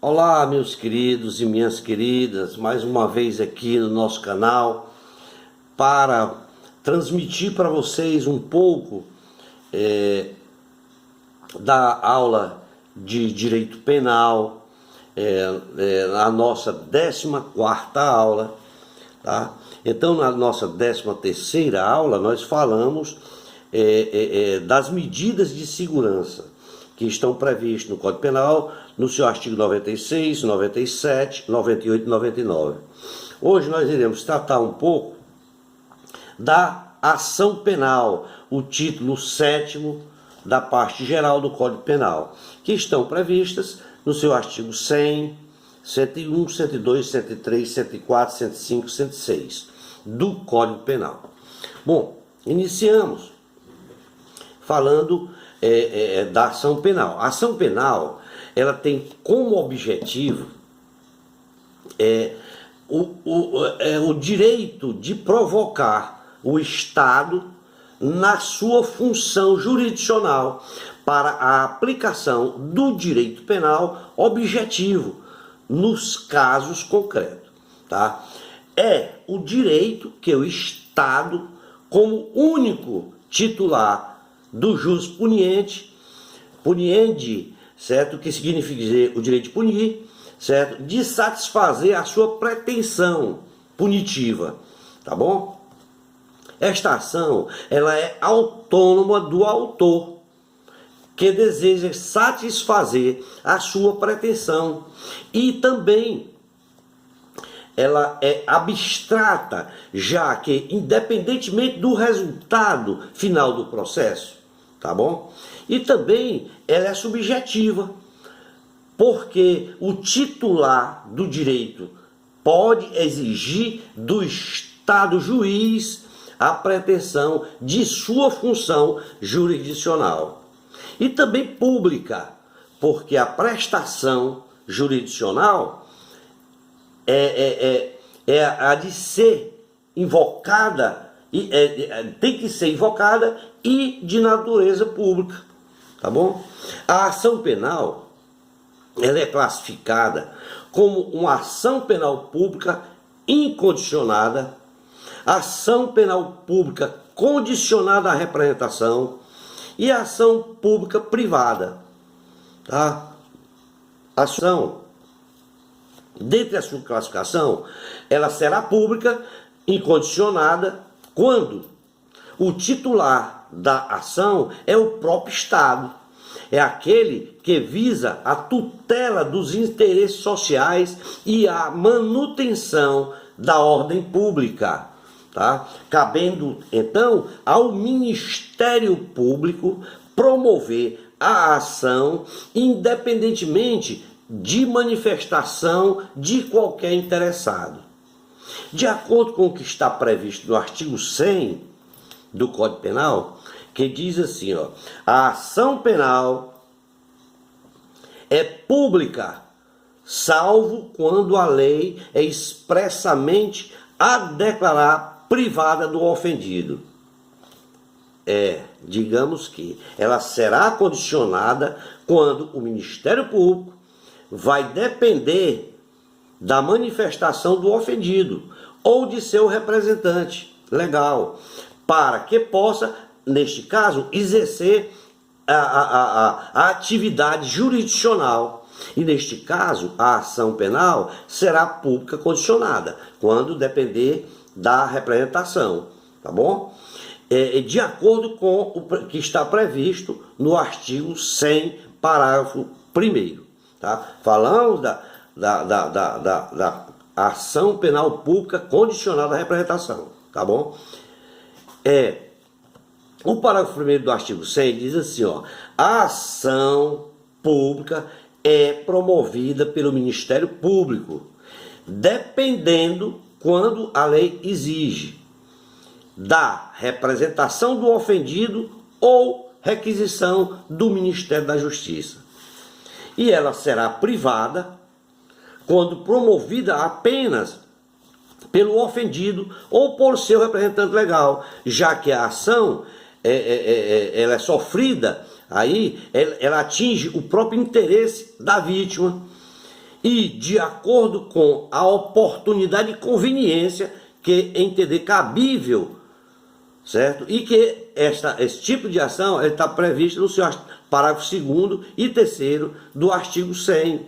Olá, meus queridos e minhas queridas, mais uma vez aqui no nosso canal para transmitir para vocês um pouco da aula de Direito Penal, a nossa 14ª aula, tá? Então, na nossa 13ª aula, nós falamos das medidas de segurança que estão previstas no Código Penal, no seu artigo 96, 97, 98 e 99. Hoje nós iremos tratar um pouco da ação penal, o título 7º da parte geral do Código Penal, que estão previstas no seu artigo 100, 101, 102, 103, 104, 105, 106 do Código Penal. Bom, iniciamos falando da ação penal. A ação penal, ela tem como objetivo o direito de provocar o Estado na sua função jurisdicional para a aplicação do direito penal objetivo nos casos concretos, tá? É o direito que o Estado, como único titular do jus puniendi, certo? Que significa dizer o direito de punir, certo? De satisfazer a sua pretensão punitiva, tá bom? Esta ação, ela é autônoma do autor, que deseja satisfazer a sua pretensão, e também ela é abstrata, já que independentemente do resultado final do processo, tá bom? E também ela é subjetiva, porque o titular do direito pode exigir do Estado juiz a pretensão de sua função jurisdicional. E também pública, porque a prestação jurisdicional a de ser invocada, tem que ser invocada e de natureza pública, tá bom? A ação penal, ela é classificada como uma ação penal pública incondicionada, ação penal pública condicionada à representação e ação pública privada, tá? Ação, dentre a sua classificação, ela será pública incondicionada quando o titular da ação é o próprio Estado, é aquele que visa a tutela dos interesses sociais e a manutenção da ordem pública, tá? Cabendo então ao Ministério Público promover a ação independentemente de manifestação de qualquer interessado. De acordo com o que está previsto no artigo 100 do Código Penal, que diz assim, ó: a ação penal é pública, salvo quando a lei é expressamente a declarar privada do ofendido. Digamos que ela será condicionada quando o Ministério Público vai depender da manifestação do ofendido ou de seu representante legal, para que possa, neste caso, exercer a atividade jurisdicional. E neste caso, a ação penal será pública condicionada, quando depender da representação, tá bom? De acordo com o que está previsto no artigo 100, parágrafo 1º. Tá? Falamos da ação penal pública condicionada à representação, tá bom? O parágrafo 1º do artigo 100 diz assim, ó: a ação pública é promovida pelo Ministério Público, dependendo, quando a lei exige, da representação do ofendido ou requisição do Ministério da Justiça. E ela será privada quando promovida apenas pelo ofendido ou por seu representante legal, já que a ação ela é sofrida, aí ela atinge o próprio interesse da vítima e de acordo com a oportunidade e conveniência que entender cabível, certo? E que esse tipo de ação está previsto no seu parágrafo 2º e 3º do artigo 100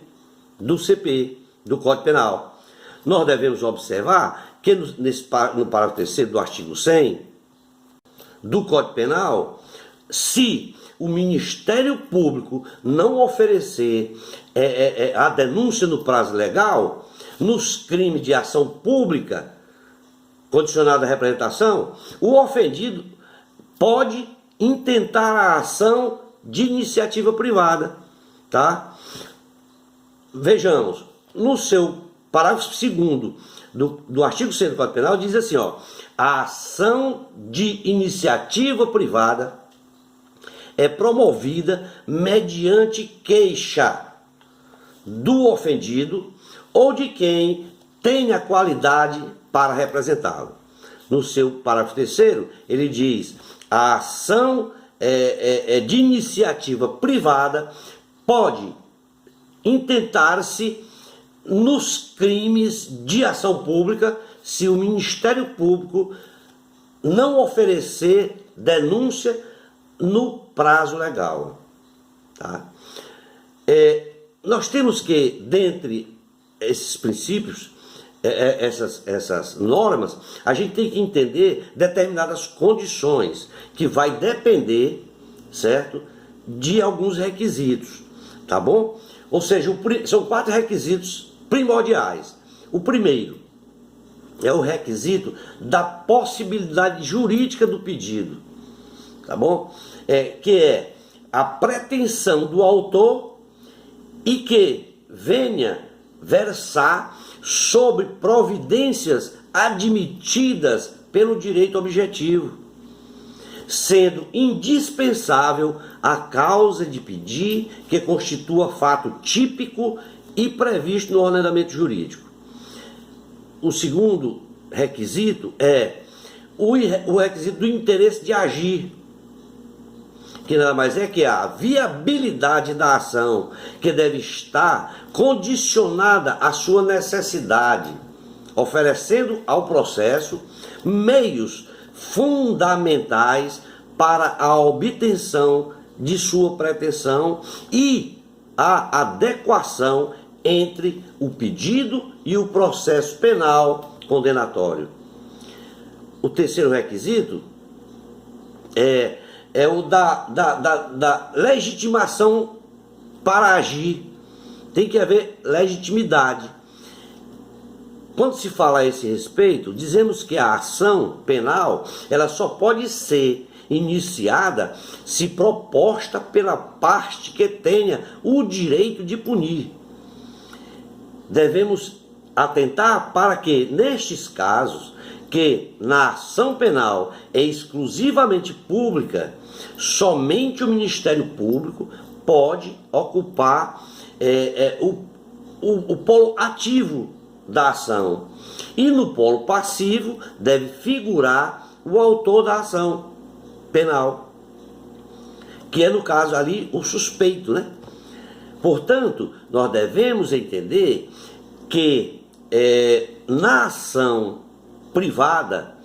do CP, do Código Penal. Nós devemos observar que no parágrafo 3º do artigo 100 do Código Penal, se o Ministério Público não oferecer a denúncia no prazo legal, nos crimes de ação pública condicionada à representação, o ofendido pode intentar a ação de iniciativa privada, tá? Vejamos, no seu parágrafo 2º do artigo 100 do Código Penal diz assim, ó: a ação de iniciativa privada é promovida mediante queixa do ofendido ou de quem tenha qualidade para representá-lo. No seu parágrafo 3º, ele diz: a ação de iniciativa privada pode intentar-se nos crimes de ação pública se o Ministério Público não oferecer denúncia no prazo legal. Tá? Nós temos que, dentre esses princípios, essas normas, a gente tem que entender determinadas condições, que vai depender, certo, de alguns requisitos, tá bom? Ou seja, são 4 requisitos primordiais. O primeiro é o requisito da possibilidade jurídica do pedido, tá bom? Que é a pretensão do autor e que venha versar sobre providências admitidas pelo direito objetivo, sendo indispensável a causa de pedir que constitua fato típico e previsto no ordenamento jurídico. O segundo requisito é o requisito do interesse de agir, que nada mais é que a viabilidade da ação, que deve estar condicionada à sua necessidade, oferecendo ao processo meios fundamentais para a obtenção de sua pretensão e a adequação entre o pedido e o processo penal condenatório. O terceiro requisito é o da legitimação para agir. Tem que haver legitimidade. Quando se fala a esse respeito, dizemos que a ação penal ela só pode ser iniciada se proposta pela parte que tenha o direito de punir. Devemos atentar para que, nestes casos, que na ação penal é exclusivamente pública, somente o Ministério Público pode ocupar o polo ativo da ação. E no polo passivo deve figurar o autor da ação penal, que é, no caso ali, o suspeito, né? Portanto, nós devemos entender que na ação privada,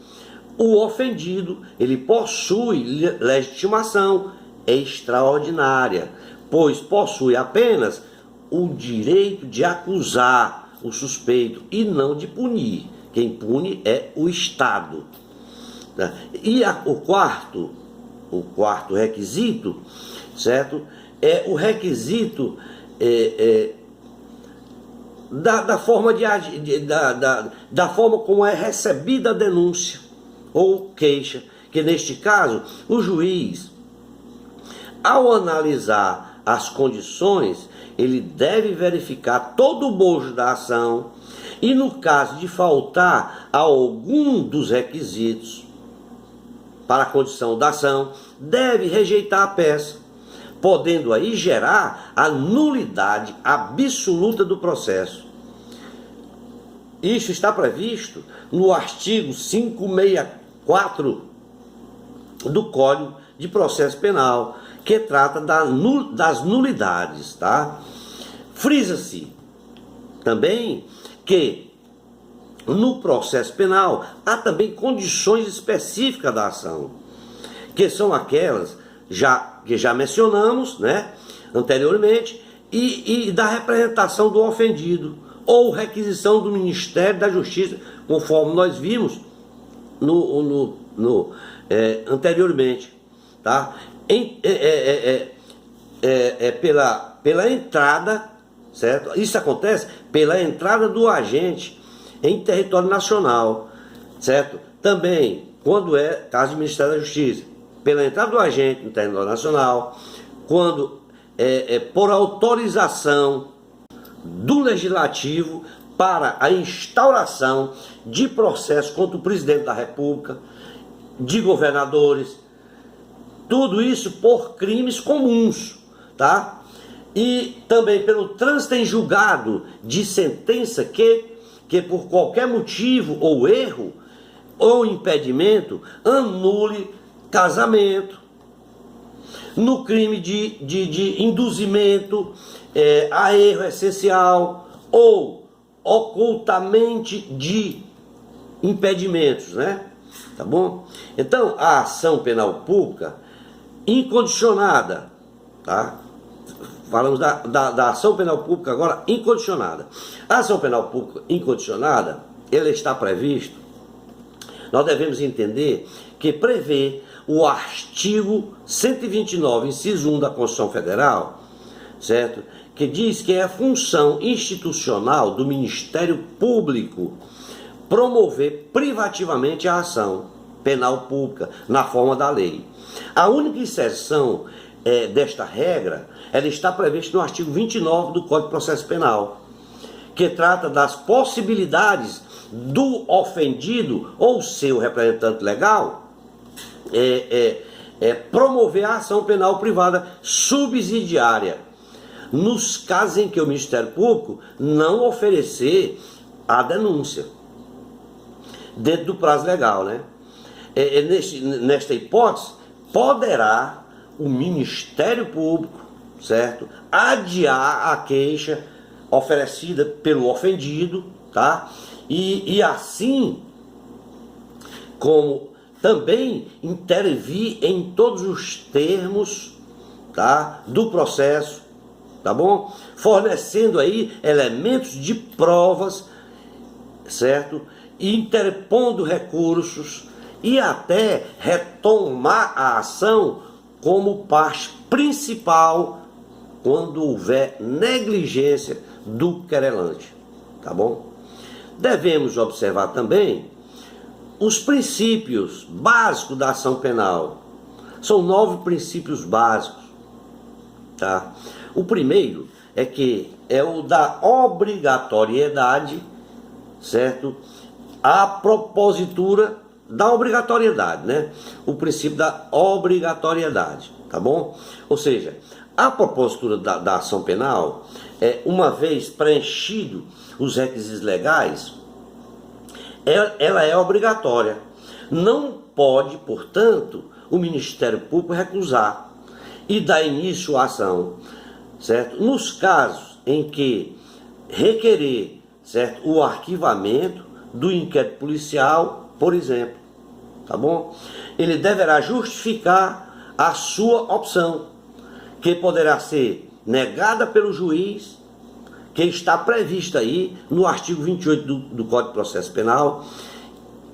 o ofendido ele possui legitimação extraordinária, pois possui apenas o direito de acusar o suspeito e não de punir. Quem pune é o Estado. E o quarto requisito, certo? É o requisito da forma de agir, da forma como é recebida a denúncia ou queixa, que neste caso o juiz, ao analisar as condições, ele deve verificar todo o bojo da ação e, no caso de faltar a algum dos requisitos para a condição da ação, deve rejeitar a peça, podendo aí gerar a nulidade absoluta do processo. Isso está previsto no artigo 564 do Código de Processo Penal, que trata das nulidades, tá? Frisa-se também que no processo penal há também condições específicas da ação, que são aquelas que já mencionamos, né, anteriormente, e da representação do ofendido, ou requisição do Ministério da Justiça, conforme nós vimos anteriormente, tá? Pela entrada, certo? Isso acontece pela entrada do agente em território nacional, certo? Também, quando é caso do Ministério da Justiça, pela entrada do agente no território nacional, quando por autorização do Legislativo para a instauração de processo contra o Presidente da República, de governadores, tudo isso por crimes comuns, tá? E também pelo trânsito em julgado de sentença que por qualquer motivo ou erro ou impedimento anule casamento, no crime de induzimento a erro essencial ou ocultamente de impedimentos, né? Tá bom? Então, a ação penal pública incondicionada, tá? Falamos da ação penal pública agora incondicionada. A ação penal pública incondicionada, ela está previsto, nós devemos entender que prevê o artigo 129, inciso 1 da Constituição Federal, certo? Que diz que é a função institucional do Ministério Público promover privativamente a ação penal pública na forma da lei. A única exceção desta regra, ela está prevista no artigo 29 do Código de Processo Penal, que trata das possibilidades do ofendido ou seu representante legal promover a ação penal privada subsidiária, nos casos em que o Ministério Público não oferecer a denúncia dentro do prazo legal, né? Nesta hipótese, poderá o Ministério Público, certo, adiar a queixa oferecida pelo ofendido, tá? E assim como também intervir em todos os termos, tá, do processo, tá bom? Fornecendo aí elementos de provas, certo? Interpondo recursos e até retomar a ação como parte principal quando houver negligência do querelante, tá bom? Devemos observar também os princípios básicos da ação penal. São 9 princípios básicos, tá? O primeiro é o da obrigatoriedade, certo? A propositura da obrigatoriedade, né? O princípio da obrigatoriedade, tá bom? Ou seja, a propositura da ação penal, uma vez preenchido os requisitos legais, ela é obrigatória. Não pode, portanto, o Ministério Público recusar e dar início à ação, certo? Nos casos em que requerer, certo, o arquivamento do inquérito policial, por exemplo, tá bom? Ele deverá justificar a sua opção, que poderá ser negada pelo juiz, que está prevista aí no artigo 28 do Código de Processo Penal.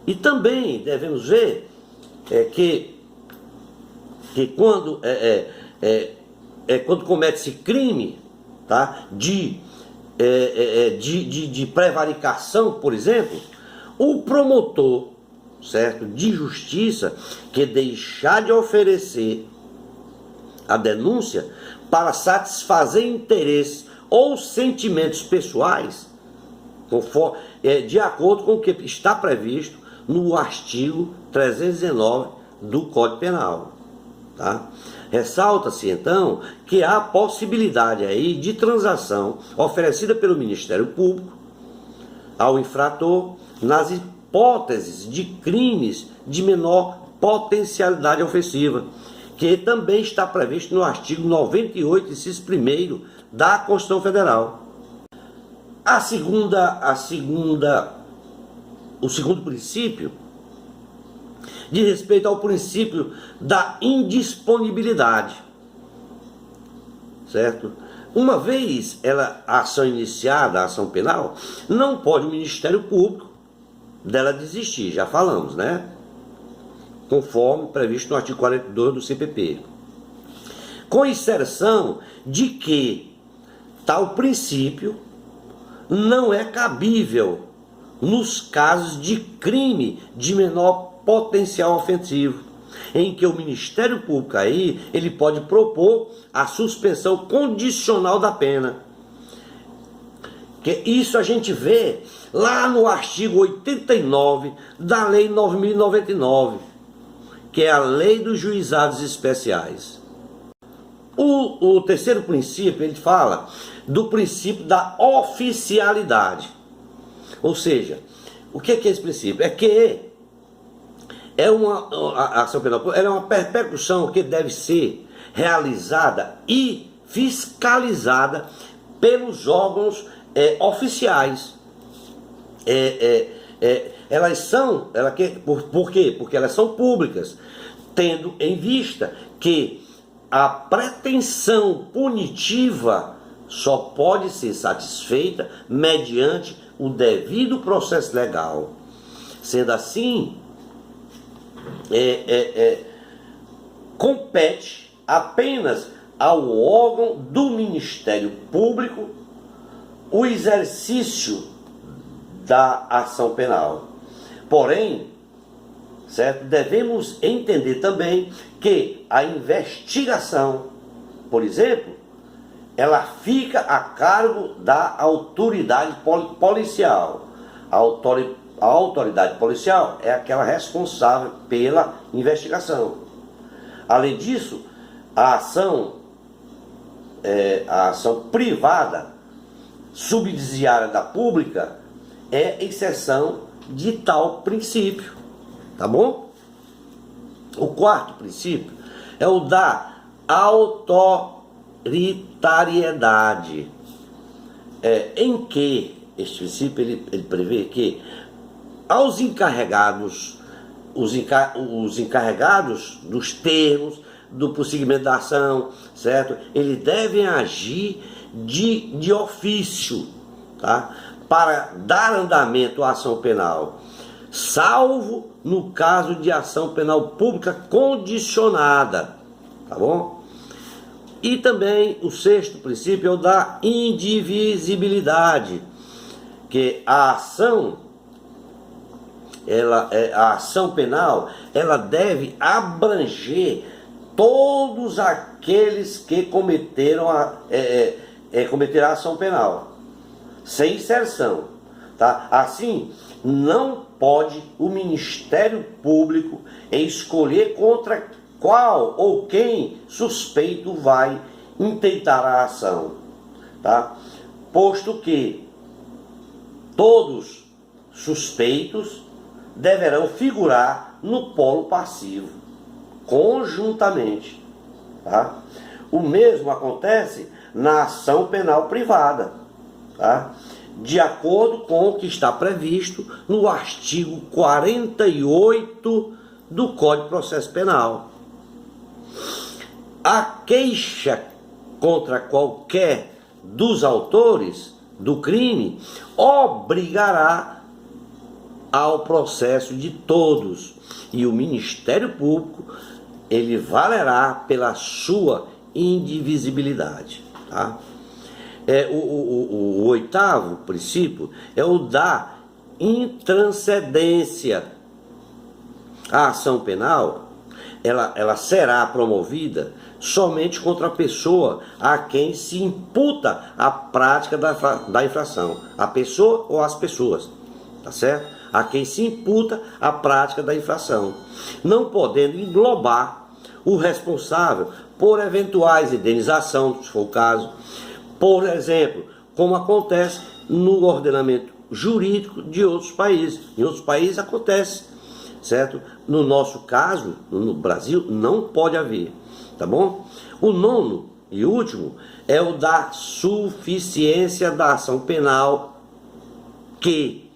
E também devemos ver que quando quando comete-se crime, tá, de prevaricação, por exemplo, o promotor, certo, de justiça que deixar de oferecer a denúncia para satisfazer interesses ou sentimentos pessoais, de acordo com o que está previsto no artigo 319 do Código Penal, tá? Ressalta-se então que há possibilidade aí de transação oferecida pelo Ministério Público ao infrator nas hipóteses de crimes de menor potencialidade ofensiva, que também está previsto no artigo 98, inciso 1º da Constituição Federal. O segundo princípio diz respeito ao princípio da indisponibilidade, certo? Uma vez a ação iniciada, a ação penal, não pode o Ministério Público dela desistir, já falamos, né? Conforme previsto no artigo 42 do CPP. Com exceção de que tal princípio não é cabível nos casos de crime de menor potencial ofensivo, em que o Ministério Público aí, ele pode propor a suspensão condicional da pena. Que isso a gente vê lá no artigo 89 da Lei 9.099, que é a Lei dos Juizados Especiais. O terceiro princípio, ele fala do princípio da oficialidade. Ou seja, o que é esse princípio? É que a ação penal é uma persecução que deve ser realizada e fiscalizada pelos órgãos oficiais. Por quê? Porque elas são públicas, tendo em vista que a pretensão punitiva só pode ser satisfeita mediante o devido processo legal. Sendo assim, compete apenas ao órgão do Ministério Público o exercício da ação penal. Porém, certo, devemos entender também que a investigação, por exemplo, ela fica a cargo da autoridade policial. A autoridade policial é aquela responsável pela investigação. Além disso, a ação privada, subsidiária da pública, é exceção de tal princípio, tá bom? O quarto princípio é o da autoritariedade, em que este princípio ele prevê que aos encarregados, os encarregados dos termos do prosseguimento da ação, certo? Eles devem agir de ofício, tá? Para dar andamento à ação penal, salvo no caso de ação penal pública condicionada, tá bom? E também o sexto princípio é o da indivisibilidade, que a ação penal, ela deve abranger todos aqueles que cometeram a ação penal, sem exceção, tá? Assim, não pode o Ministério Público escolher contra qual ou quem suspeito vai intentar a ação, tá? Posto que todos suspeitos deverão figurar no polo passivo, conjuntamente, tá? O mesmo acontece na ação penal privada, tá? De acordo com o que está previsto no artigo 48 do Código de Processo Penal. A queixa contra qualquer dos autores do crime obrigará ao processo de todos, e o Ministério Público ele valerá pela sua indivisibilidade, tá? O oitavo princípio é o da intranscendência. A ação penal ela será promovida somente contra a pessoa a quem se imputa a prática da infração, a pessoa ou as pessoas, tá certo? A quem se imputa a prática da infração, não podendo englobar o responsável por eventuais indenizações, se for o caso, por exemplo, como acontece no ordenamento jurídico de outros países. Em outros países acontece, certo? No nosso caso, no Brasil, não pode haver, tá bom? O nono e último é o da suficiência da ação penal que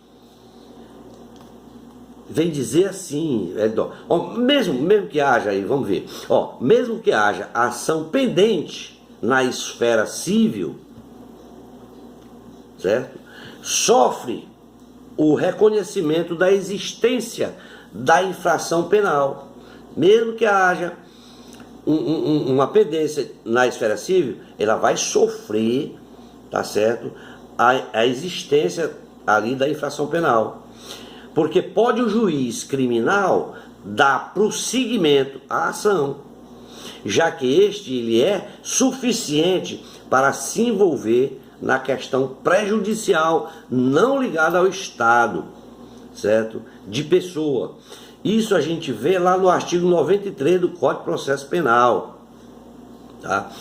vem dizer assim, mesmo que haja aí, vamos ver, mesmo que haja ação pendente na esfera civil, certo? Sofre o reconhecimento da existência da infração penal, mesmo que haja uma pendência na esfera civil, ela vai sofrer, tá certo? A existência ali da infração penal. Porque pode o juiz criminal dar prosseguimento à ação, já que ele é suficiente para se envolver na questão prejudicial, não ligada ao Estado, certo? De pessoa. Isso a gente vê lá no artigo 93 do Código de Processo Penal. Tá?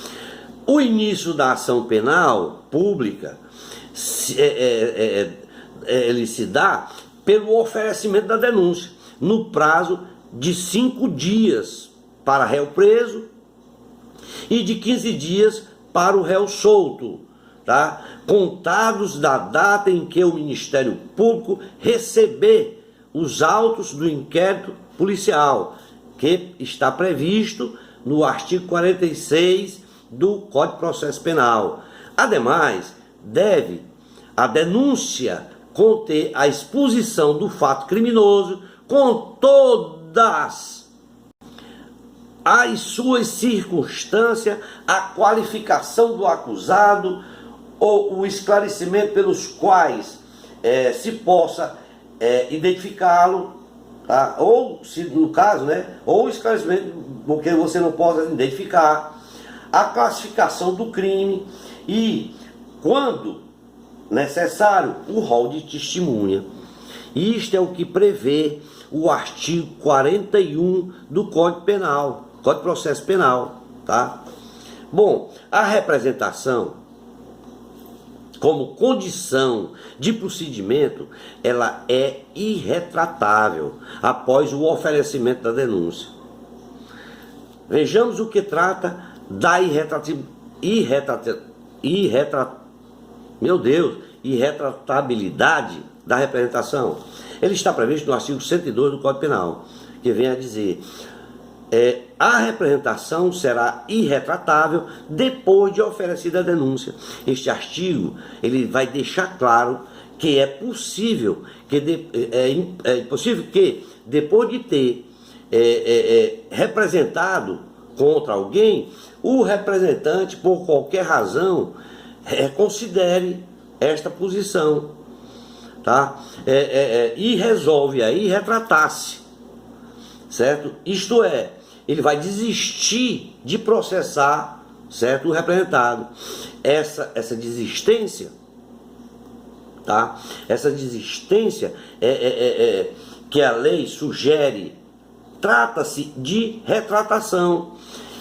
O início da ação penal pública, ele se dá pelo oferecimento da denúncia, no prazo de 5 dias para réu preso e de 15 dias para o réu solto, tá? Contados da data em que o Ministério Público receber os autos do inquérito policial, que está previsto no artigo 46 do Código de Processo Penal. Ademais, deve a denúncia conter a exposição do fato criminoso com todas as suas circunstâncias, a qualificação do acusado ou o esclarecimento pelos quais se possa identificá-lo, tá? Ou, se no caso, ou esclarecimento porque você não possa identificar, a classificação do crime e, quando necessário, o rol de testemunha. Isto é o que prevê o artigo 41 do Código Penal, Código de Processo Penal, tá? Bom, a representação como condição de procedimento, ela é irretratável após o oferecimento da denúncia. Vejamos o que trata da irretratabilidade da representação. Ele está previsto no artigo 102 do Código Penal, que vem a dizer: a representação será irretratável depois de oferecida a denúncia. Este artigo ele vai deixar claro que é possível que depois de ter representado contra alguém, o representante, por qualquer razão, considere esta posição, tá? E resolve aí retratar-se, certo? Isto é, ele vai desistir de processar, certo, o representado. Essa desistência, tá? Essa desistência que a lei sugere, trata-se de retratação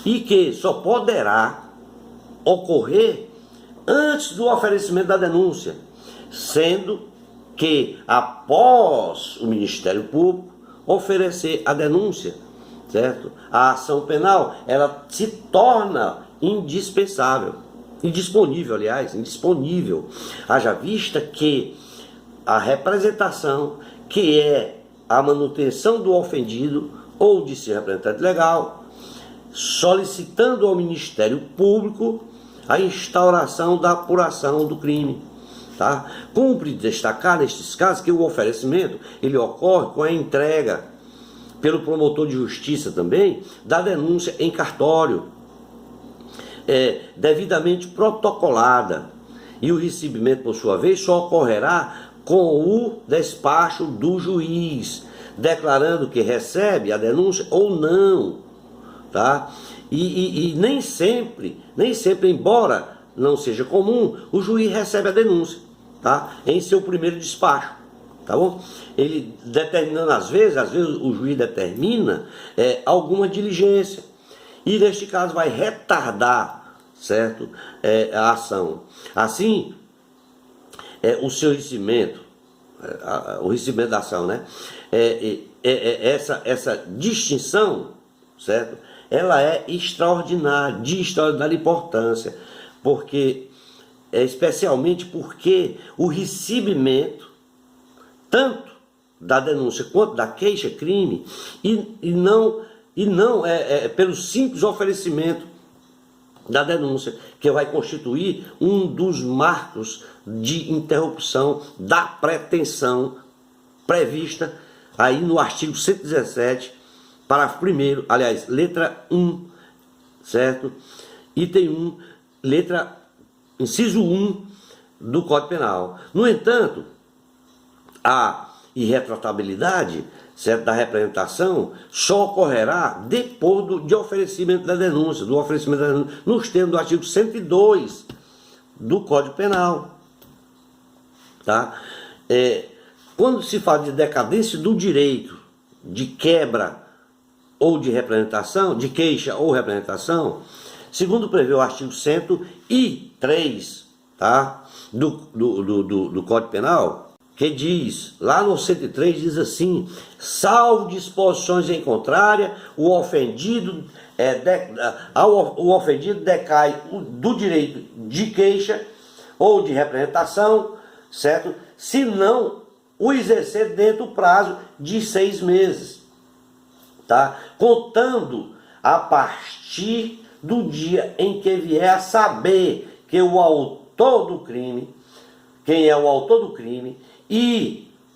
e que só poderá ocorrer antes do oferecimento da denúncia, sendo que após o Ministério Público oferecer a denúncia, certo? A ação penal, ela se torna indispensável, indisponível, haja vista que a representação, que é a manutenção do ofendido ou de seu representante legal, solicitando ao Ministério Público a instauração da apuração do crime, tá? Cumpre destacar nestes casos que o oferecimento ele ocorre com a entrega pelo promotor de justiça também da denúncia em cartório, devidamente protocolada, e o recebimento, por sua vez, só ocorrerá com o despacho do juiz, declarando que recebe a denúncia ou não, tá? E nem sempre, embora não seja comum, o juiz recebe a denúncia, tá? Em seu primeiro despacho, tá bom? Ele determinando, às vezes o juiz determina alguma diligência, e neste caso vai retardar, certo? A ação. Assim, o seu recebimento, o recebimento da ação, né? Essa distinção, certo? Ela é extraordinária, de extraordinária importância, porque especialmente porque o recebimento, tanto da denúncia quanto da queixa-crime, e não pelo simples oferecimento da denúncia, que vai constituir um dos marcos de interrupção da pretensão prevista aí no artigo 117, parágrafo 1º, aliás, letra 1, certo? Item 1, inciso 1 do Código Penal. No entanto, a irretratabilidade, certo, da representação só ocorrerá depois de oferecimento da denúncia, nos termos do artigo 102 do Código Penal. Tá? Quando se fala de decadência do direito de quebra ou de representação, de queixa ou representação, segundo prevê o artigo 103, tá, do Código Penal, que diz, lá no 103 diz assim: salvo disposições em contrária, o ofendido decai do direito de queixa ou de representação, certo? Se não o exercer dentro do prazo de 6 meses, tá? Contando a partir do dia em que vier a saber que o autor do crime, quem é o autor do crime,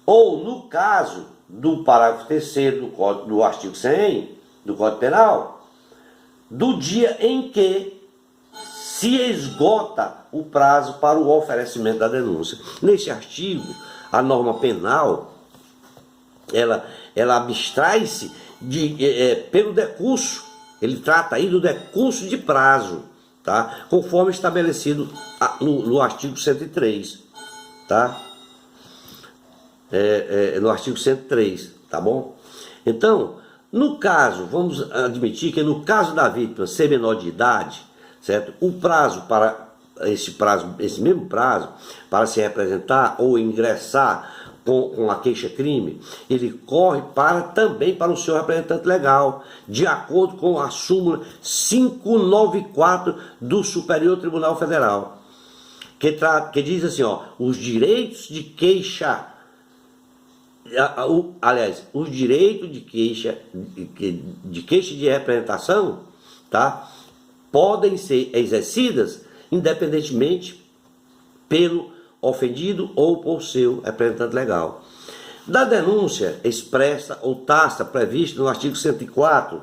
ou no caso do parágrafo 3º do artigo 100 do Código Penal, do dia em que se esgota o prazo para o oferecimento da denúncia. Neste artigo, a norma penal, ela abstrai-se pelo decurso, ele trata aí do decurso de prazo, tá? Conforme estabelecido no artigo 103, tá? No artigo 103, tá bom? Então, no caso, vamos admitir que no caso da vítima ser menor de idade, certo? O prazo para esse mesmo prazo para se representar ou ingressar com a queixa-crime, ele corre também para o seu representante legal, de acordo com a súmula 594 do Superior Tribunal Federal, que diz assim, ó, os direitos de queixa, os direitos de queixa de representação, tá, podem ser exercidas independentemente pelo ofendido ou por seu representante legal. Da denúncia expressa ou tácita prevista no artigo 104,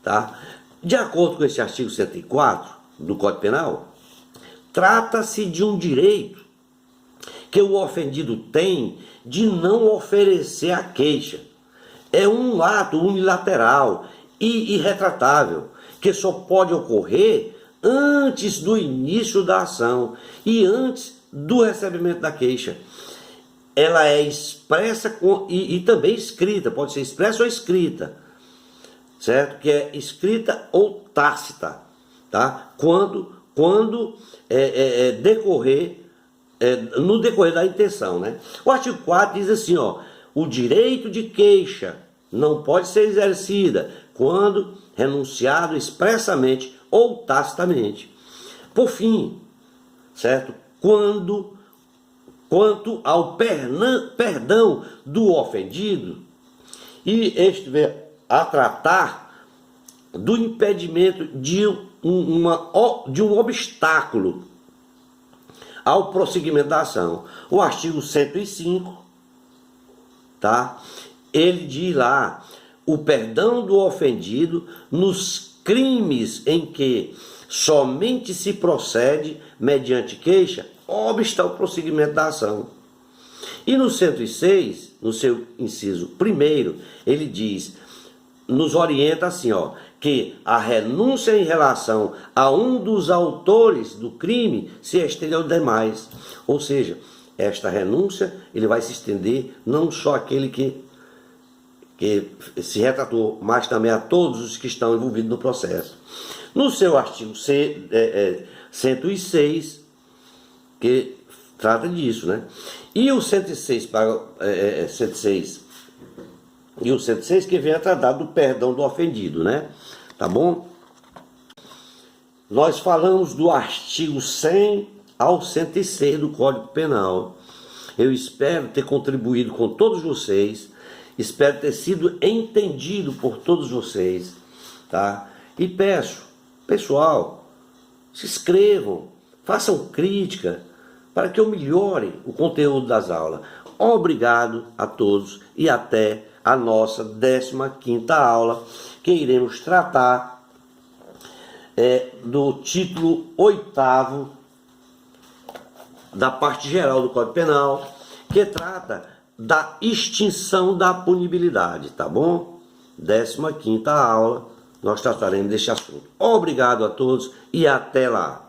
tá? De acordo com esse artigo 104 do Código Penal, trata-se de um direito que o ofendido tem de não oferecer a queixa. É um ato unilateral e irretratável, que só pode ocorrer antes do início da ação e antes do recebimento da queixa. Ela é expressa e também escrita, pode ser expressa ou escrita, certo? Que é escrita ou tácita, tá? Quando no decorrer da intenção, né? O artigo 4 diz assim, ó, o direito de queixa não pode ser exercida quando renunciado expressamente ou tacitamente. Por fim, certo? Quanto ao perdão do ofendido e estiver a tratar do impedimento de um obstáculo ao prosseguimento da ação. O artigo 105, tá? Ele diz lá, o perdão do ofendido nos crimes em que somente se procede mediante queixa, obsta ao prosseguimento da ação. E no 106, no seu inciso 1º, ele diz, nos orienta assim, ó, que a renúncia em relação a um dos autores do crime se estende aos demais. Ou seja, esta renúncia ele vai se estender não só àquele que se retratou, mas também a todos os que estão envolvidos no processo. No seu artigo 106, que trata disso, né? E o 106, que vem a tratar do perdão do ofendido, né? Tá bom? Nós falamos do artigo 100 ao 106 do Código Penal. Eu espero ter contribuído com todos vocês, espero ter sido entendido por todos vocês, tá? E peço, pessoal, se inscrevam, façam crítica, para que eu melhore o conteúdo das aulas. Obrigado a todos e até a nossa 15ª aula, que iremos tratar do título 8º da parte geral do Código Penal, que trata da extinção da punibilidade, tá bom? 15ª aula, nós trataremos deste assunto. Obrigado a todos e até lá!